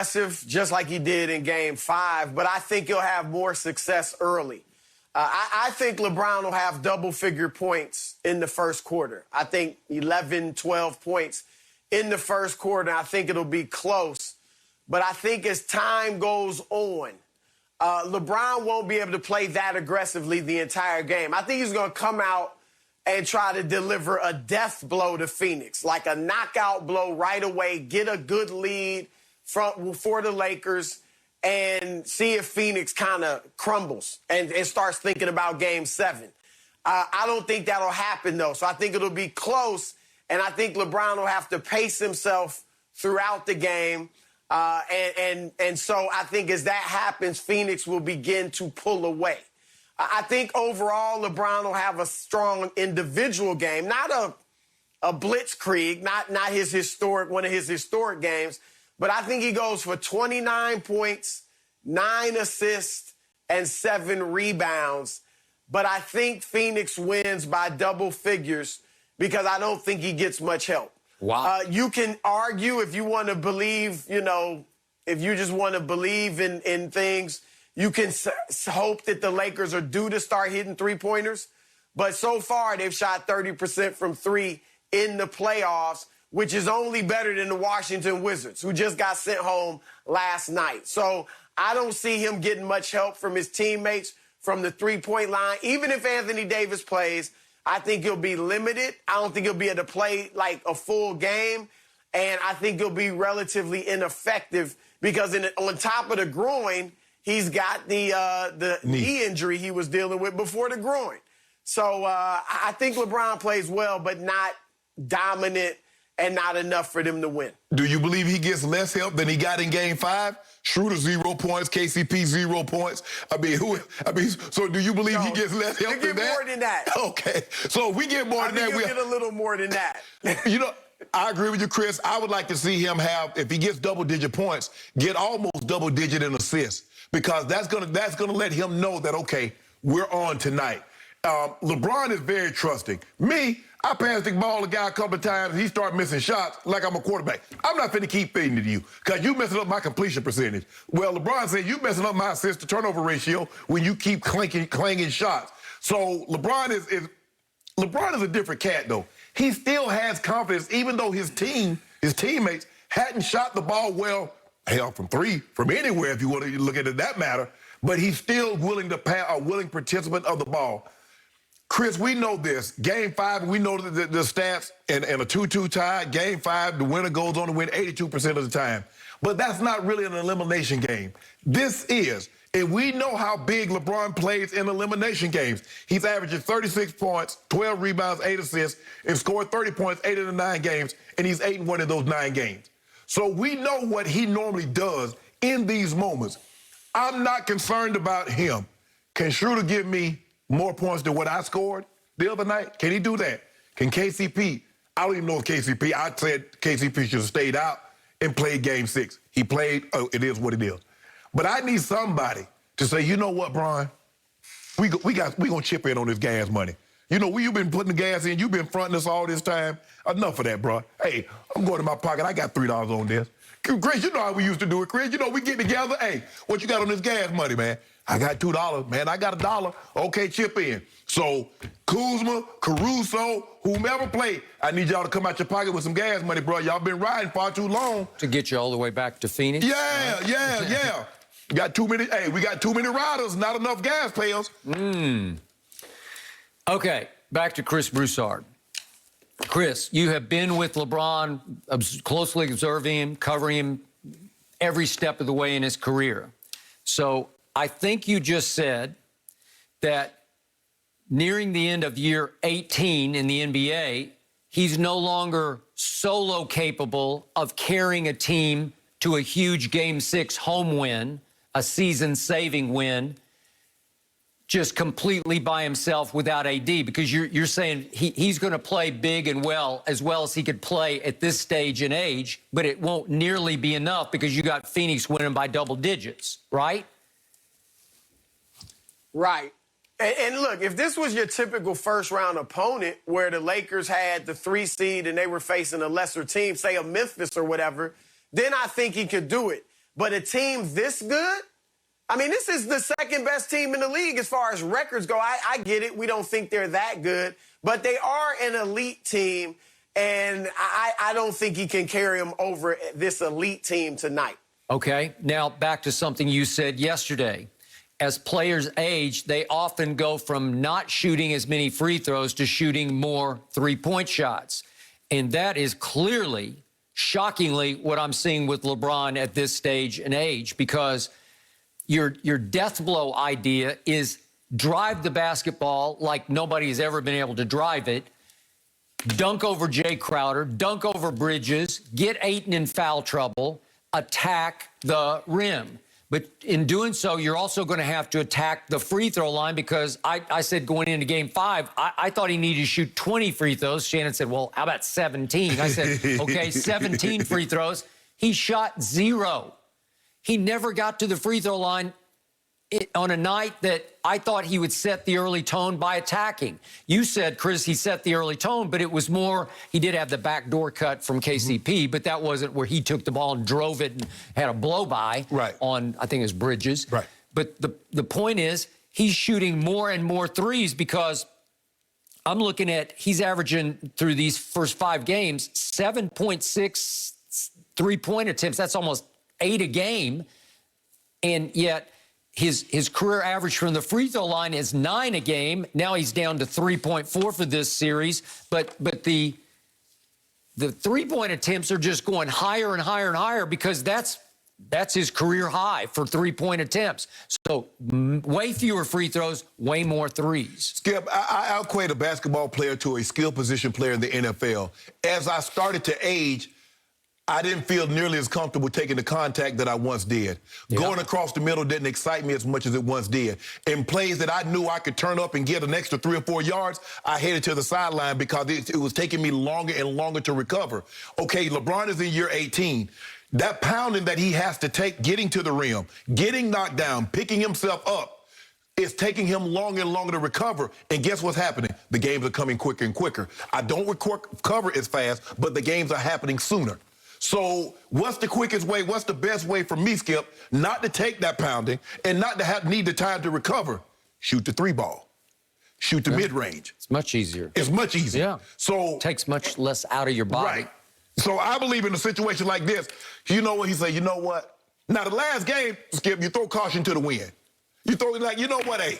just like he did in Game 5, but I think he'll have more success early. I think LeBron will have double-figure points in the first quarter. I think 11, 12 points in the first quarter. I think it'll be close. But I think as time goes on, LeBron won't be able to play that aggressively the entire game. I think he's going to come out and try to deliver a death blow to Phoenix, like a knockout blow right away, get a good lead for the Lakers, and see if Phoenix kind of crumbles and starts thinking about Game 7. I don't think that'll happen, though. So I think it'll be close, and I think LeBron will have to pace himself throughout the game. And so I think as that happens, Phoenix will begin to pull away. I think overall LeBron will have a strong individual game, not a blitzkrieg, not one of his historic games, but I think he goes for 29 points, 9 assists, and 7 rebounds. But I think Phoenix wins by double figures because I don't think he gets much help. Wow. You can argue if you want to believe, if you just want to believe in things, you can hope that the Lakers are due to start hitting three-pointers. But so far, they've shot 30% from three in the playoffs, which is only better than the Washington Wizards, who just got sent home last night. So I don't see him getting much help from his teammates from the three-point line. Even if Anthony Davis plays, I think he'll be limited. I don't think he'll be able to play like a full game. And I think he'll be relatively ineffective because on top of the groin, he's got the knee injury he was dealing with before the groin. So I think LeBron plays well, but not dominant and not enough for them to win. Do you believe he gets less help than he got in Game 5? Schroeder 0 points, KCP 0 points. So do you believe he gets less help than that? More than that. Okay. So if we get more than that, we'll get a little more than that. I agree with you, Chris. I would like to see him have, if he gets double-digit points, get almost double-digit in assists, because that's gonna let him know that, okay, we're on tonight. LeBron is very trusting. Me, I passed the ball to the guy a couple of times, he started missing shots like I'm a quarterback. I'm not finna keep feeding it to you because you messing up my completion percentage. Well, LeBron said you messing up my assist-to-turnover ratio when you keep clanging shots. So LeBron is a different cat, though. He still has confidence, even though his teammates hadn't shot the ball well, hell, from three, from anywhere, if you want to look at it that matter. But he's still willing to pass, a willing participant of the ball. Chris, we know this. Game 5, we know the stats in a 2-2 tie. Game 5, the winner goes on to win 82% of the time. But that's not really an elimination game. This is. And we know how big LeBron plays in elimination games. He's averaging 36 points, 12 rebounds, 8 assists, and scored 30 points 8 of the 9 games, and he's 8-1 in those 9 games. So we know what he normally does in these moments. I'm not concerned about him. Can Schroeder give me more points than what I scored the other night? Can he do that? Can KCP? I don't even know if KCP, I said KCP should have stayed out and played Game 6. He played, it is what it is. But I need somebody to say, you know what, Brian? We gonna chip in on this gas money. You've been putting the gas in, you've been fronting us all this time. Enough of that, bro. Hey, I'm going to my pocket, I got $3 on this. Chris, you know how we used to do it, Chris. We get together, hey, what you got on this gas money, man? I got $2, man, I got $1. Okay, chip in. So, Kuzma, Caruso, whomever played, I need y'all to come out your pocket with some gas money, bro. Y'all been riding far too long. To get you all the way back to Phoenix? Yeah. We got too many riders, not enough gas payers. Okay, back to Chris Broussard. Chris, you have been with LeBron, closely observing him, covering him every step of the way in his career. So I think you just said that nearing the end of year 18 in the NBA, he's no longer solo capable of carrying a team to a huge Game 6 home win, a season-saving win, just completely by himself without AD, because you're saying he's going to play big and well as he could play at this stage in age, but it won't nearly be enough because you got Phoenix winning by double digits, right? Right. And look, if this was your typical first-round opponent where the Lakers had the 3 seed and they were facing a lesser team, say a Memphis or whatever, then I think he could do it. But a team this good, I mean, this is the second best team in the league as far as records go. I get it. We don't think they're that good, but they are an elite team, and I don't think he can carry them over this elite team tonight. Okay, now back to something you said yesterday. As players age, they often go from not shooting as many free throws to shooting more three-point shots. And that is clearly, shockingly, what I'm seeing with LeBron at this stage and age, because your death blow idea is drive the basketball like nobody has ever been able to drive it, dunk over Jay Crowder, dunk over Bridges, get Ayton in foul trouble, attack the rim. But in doing so, you're also going to have to attack the free throw line, because I said going into game 5, I thought he needed to shoot 20 free throws. Shannon said, well, how about 17? I said, okay, 17 free throws. He shot 0. He never got to the free throw line on a night that I thought he would set the early tone by attacking. You said, Chris, he set the early tone, but it was more, he did have the backdoor cut from KCP, but that wasn't where he took the ball and drove it and had a blow-by on, I think it was Bridges. Right. But the point is, he's shooting more and more threes, because I'm looking at, he's averaging through these first 5 games, 7.6 three-point attempts. That's almost 8 a game. And yet, his career average from the free throw line is 9 a game. Now he's down to 3.4 for this series. But the three-point attempts are just going higher and higher and higher, because that's his career high for three-point attempts. So way fewer free throws, way more threes. Skip, I equate a basketball player to a skill position player in the NFL. As I started to age, I didn't feel nearly as comfortable taking the contact that I once did. Yeah. Going across the middle didn't excite me as much as it once did. In plays that I knew I could turn up and get an extra 3 or 4 yards, I headed to the sideline because it was taking me longer and longer to recover. Okay, LeBron is in year 18. That pounding that he has to take, getting to the rim, getting knocked down, picking himself up, it's taking him longer and longer to recover. And guess what's happening? The games are coming quicker and quicker. I don't recover as fast, but the games are happening sooner. So what's the quickest way, what's the best way for me, Skip, not to take that pounding and not to need the time to recover? Shoot the 3 ball. Shoot the mid-range. It's much easier. It's much easier. Yeah. So it takes much less out of your body. Right. So I believe in a situation like this, you know what, he said, you know what? Now, the last game, Skip, you throw caution to the wind. You throw it like, you know what, hey,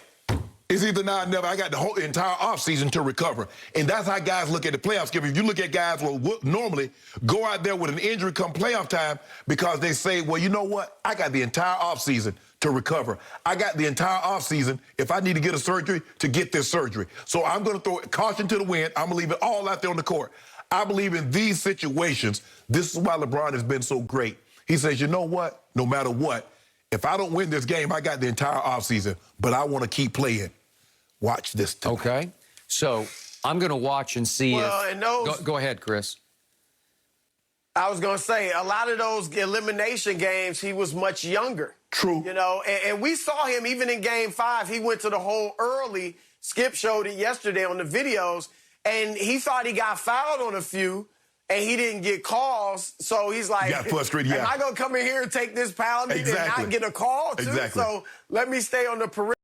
it's either now or never. I got the whole entire offseason to recover. And that's how guys look at the playoffs. Skip, if you look at guys who will normally go out there with an injury come playoff time, because they say, well, you know what? I got the entire offseason to recover. I got the entire offseason, if I need to get a surgery, to get this surgery. So I'm going to throw caution to the wind. I'm going to leave it all out there on the court. I believe in these situations, this is why LeBron has been so great. He says, you know what? No matter what, if I don't win this game, I got the entire offseason, but I want to keep playing. Watch this tonight. Okay. So I'm going to watch and see go ahead, Chris. I was going to say, a lot of those elimination games, he was much younger. True. You know, and we saw him even in game 5. He went to the hole early. Skip showed it yesterday on the videos, and he thought he got fouled on a few, and he didn't get calls. So he's like, got frustrated, am I going to come in here and take this pounding and not get a call, too? Exactly. So let me stay on the perimeter.